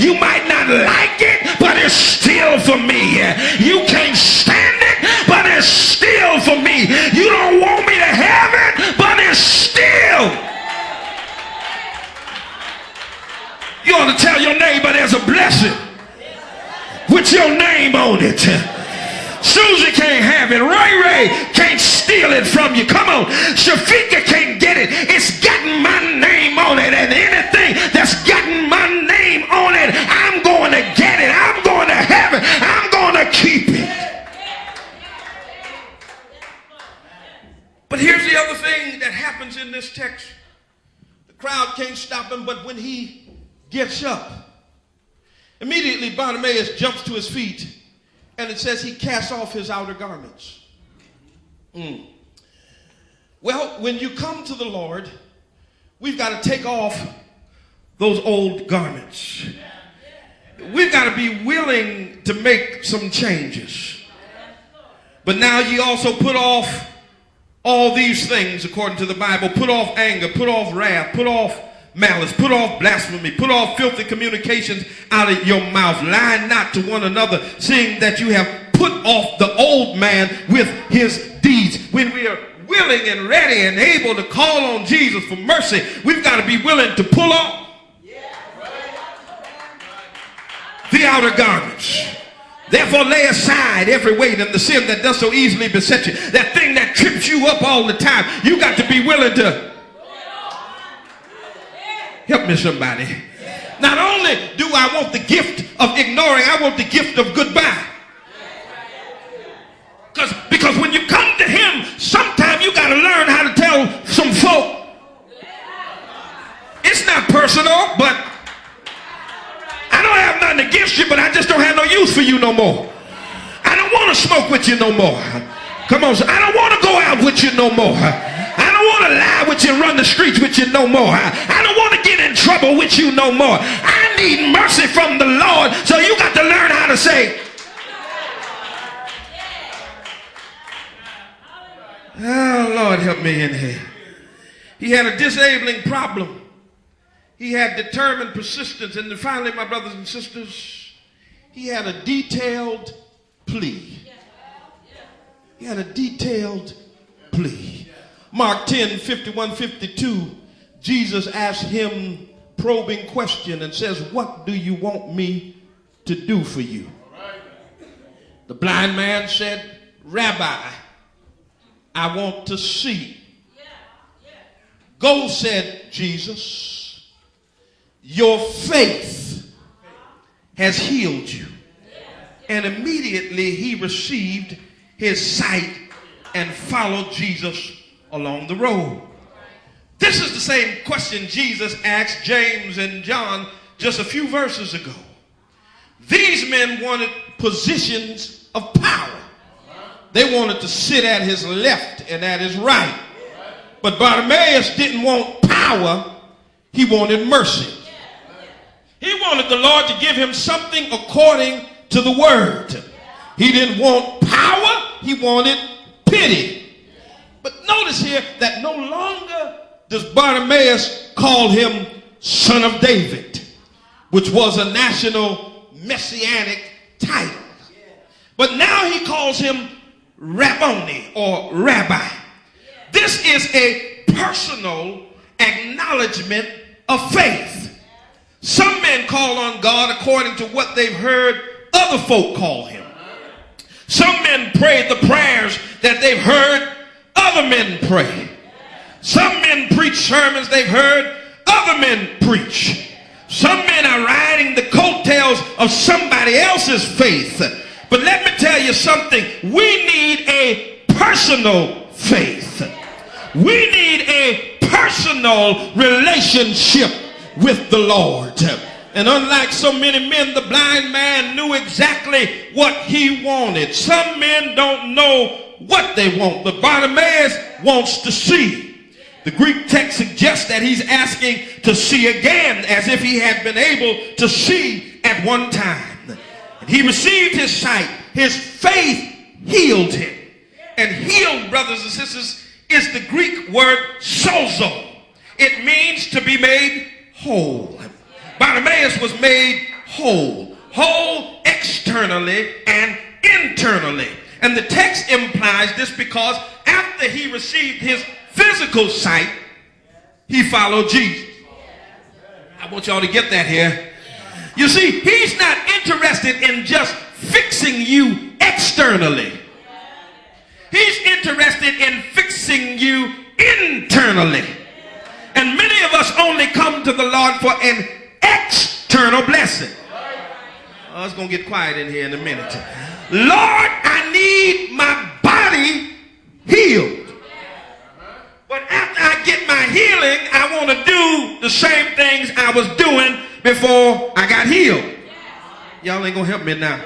You might not like it, but it's still for me. You can't stand it, but it's still for me. You don't want me to have it, but it's still. You ought to tell your neighbor there's a blessing with your name on it. Susie can't have it. Ray can't steal it from you. Come on. Shafika can't get it. It's gotten my name on it. And anything that's gotten my name on it, I'm going to get it. I'm going to have it. I'm going to keep it. But here's the other thing that happens in this text. The crowd can't stop him, but when he gets up, immediately Bartimaeus jumps to his feet, and it says he casts off his outer garments. Well, when you come to the Lord, we've got to take off those old garments. We've got to be willing to make some changes. But now you also put off all these things according to the Bible. Put off anger, put off wrath, put off malice, put off blasphemy, put off filthy communications out of your mouth. Lie not to one another, seeing that you have put off the old man with his deeds. When we are willing and ready and able to call on Jesus for mercy, we've got to be willing to pull off the outer garments. Therefore lay aside every weight and the sin that does so easily beset you. That thing that trips you up all the time. You got to be willing to help me, somebody. Not only do I want the gift of ignoring, I want the gift of goodbye. Because when you come to him, sometimes you got to learn how to tell some folk. It's not personal, but I don't have nothing against you, but I just don't have no use for you no more. I don't want to smoke with you no more. Come on, I don't want to go out with you no more. I don't want to lie with you and run the streets with you no more. I don't want to get in trouble with you no more. I need mercy from the Lord. So you got to learn how to say, oh, Lord, help me in here. He had a disabling problem. He had determined persistence. And then finally, my brothers and sisters, he had a detailed plea. He had a detailed plea. Mark 10, 51, 52, Jesus asked him probing question and says, what do you want me to do for you? The blind man said, Rabbi, I want to see. Go, said Jesus, your faith has healed you. And immediately he received his sight and followed Jesus along the road. This is the same question Jesus asked James and John just a few verses ago. These men wanted positions of power. They wanted to sit at his left and at his right. But Bartimaeus didn't want power. He wanted mercy. He wanted the Lord to give him something according to the word. He didn't want power. He wanted pity. But notice here that no longer does Bartimaeus call him son of David, which was a national messianic title. But now he calls him Rabboni or Rabbi. This is a personal acknowledgement of faith. Some men call on God according to what they've heard other folk call him. Some men pray the prayers that they've heard other men pray. Some men preach sermons they've heard other men preach. Some men are riding the coattails of somebody else's faith. But let me tell you something. We need a personal faith. We need a personal relationship with the Lord. And unlike so many men, the blind man knew exactly what he wanted. Some men don't know what they want, but Bartimaeus wants to see. The Greek text suggests that he's asking to see again, as if he had been able to see at one time. And he received his sight. His faith healed him. And healed, brothers and sisters, is the Greek word sozo. It means to be made whole. Bartimaeus was made whole. Whole externally and internally. And the text implies this because after he received his physical sight, he followed Jesus. I want y'all to get that here. You see, he's not interested in just fixing you externally. He's interested in fixing you internally. And many of us only come to the Lord for an external blessing. Oh, it's going to get quiet in here in a minute. Lord, I need my body healed. But after I get my healing, I want to do the same things I was doing before I got healed. Y'all ain't going to help me now.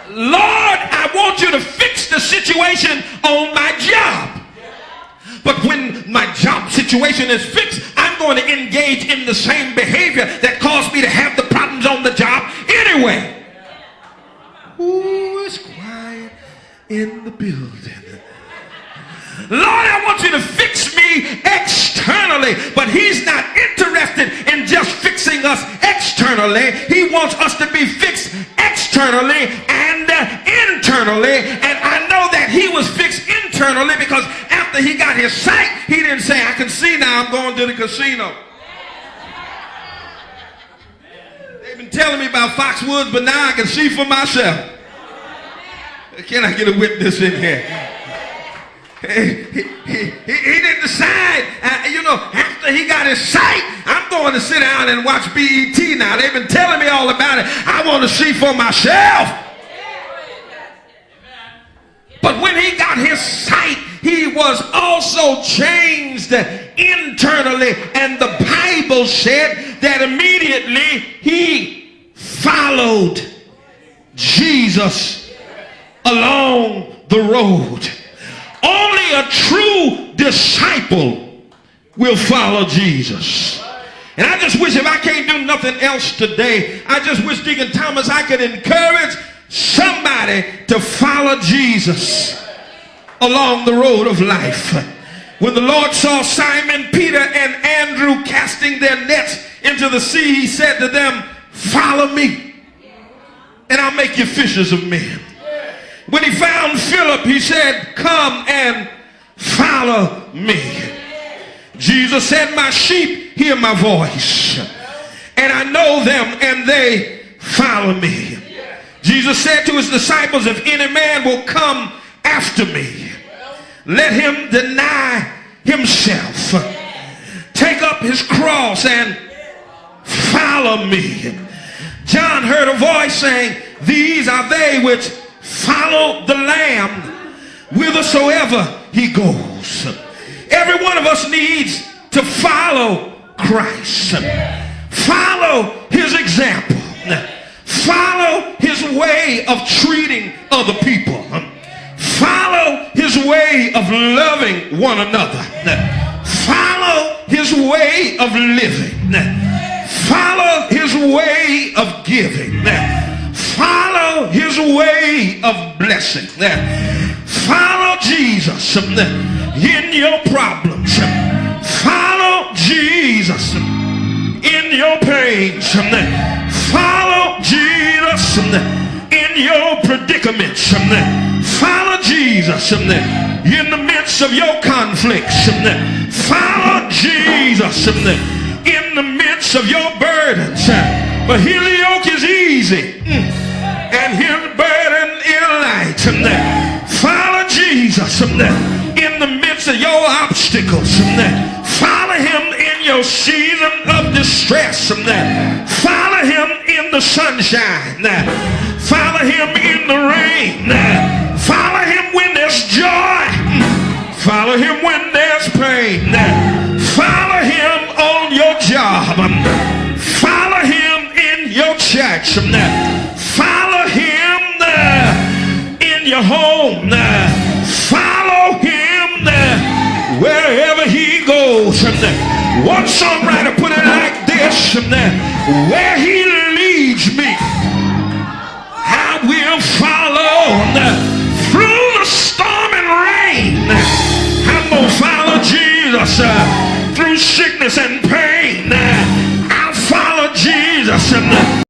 Lord, I want you to fix the situation on my job. But when my job situation is fixed, I'm going to engage in the same behavior that caused me to have the problems on the job anyway. Ooh, it's quiet in the building. Lord, I want you to fix me externally, but he's not interested in just fixing us externally. He wants us to be fixed externally and internally. And I know that he was fixed internally because after he got his sight, he didn't say, I can see now, I'm going to the casino. They've been telling me about Foxwoods, but now I can see for myself. Can I get a witness in here? He didn't decide, after he got his sight, I'm going to sit down and watch BET now. They've been telling me all about it. I want to see for myself. But when he got his sight, he was also changed internally. And the Bible said that immediately he followed Jesus along the road. Only a true disciple will follow Jesus. And I just wish, if I can't do nothing else today, I just wish, Deacon Thomas, I could encourage somebody to follow Jesus along the road of life. When the Lord saw Simon, Peter, and Andrew casting their nets into the sea, he said to them, follow me, and I'll make you fishers of men. When he found Philip, he said, come and follow me. Jesus said, my sheep hear my voice, and I know them, and they follow me. Jesus said to his disciples, if any man will come after me, let him deny himself, take up his cross, and follow me. John heard a voice saying, these are they which follow the Lamb whithersoever he goes. Every one of us needs to follow Christ. Follow his example. Follow his way of treating other people. Follow his way of loving one another. Follow his way of living. Follow his way of giving. Follow his way of blessing. Follow Jesus in your problems. Follow Jesus in your pains. Follow Jesus in your predicaments. Follow Jesus in the midst of your conflicts. Follow Jesus in the midst of your burdens. But his yoke is easy and his burden is light. Follow Jesus in the midst of your obstacles. Follow him in your season of distress. Follow him in the sunshine. Follow him in the rain. Follow him when there's joy. Follow him when there's pain. Follow him on your job. Follow him in your church. Follow him in your home. Follow him wherever he goes. One songwriter put it like this: where he leads me, I will follow. Through the storm and rain, I'm gonna follow Jesus. Through sickness and